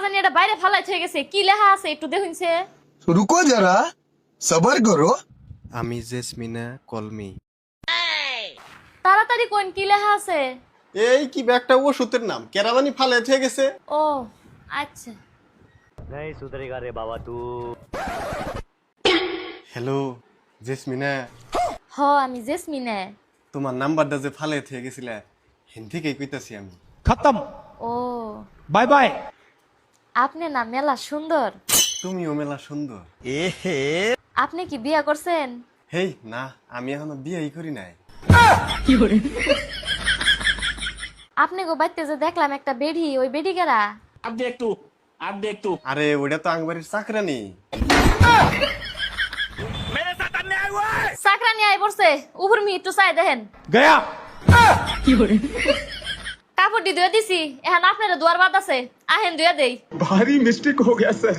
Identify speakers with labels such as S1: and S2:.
S1: জানি এটা বাইরে ফালাই হয়ে গেছে, কি লেখা আছে একটু দেখুনছে।
S2: रुको जरा सबर करो।
S3: আমি জেসমিনা কলমি।
S1: তাড়াতাড়ি কোন কি লেখা আছে।
S4: এই কি একটা ওষুধের নাম কেরাবানি ফালে হয়ে গেছে।
S1: ও আচ্ছা।
S5: नहीं सुधरेगा रे बाबा तू।
S4: হ্যালো জেসমিনা,
S1: হ আমি জেসমিনে।
S4: তোমার নাম্বারটা যে ফালে হয়ে গেছিলে হিন থেকেই কইতাছি আমি।
S6: खत्म।
S1: ও
S6: बाय बाय।
S1: আপনি না মেলা সুন্দর।
S4: তুমিও মেলা সুন্দর।
S1: আপনি কি বিয়া করছেন?
S4: হেই না, আমি এখনো বিয়েই করি নাই।
S1: আপনি গো বাইতে যে দেখলাম একটা বেড়ি, ওই বেড়ি গেরা।
S4: আরে ওইটা তো আংবাড়ির চাকরানি।
S1: চাকরা নিয়ে আই পড়ছে, উপর মি একটু চাই দেখেন।
S6: गया।
S1: কাপড় দিয়ে দিছি, এখন আপনারা দুয়ার বাদ আছে, আহেন দুয়া দেই।
S2: भारी मिस्टेक हो गया सर।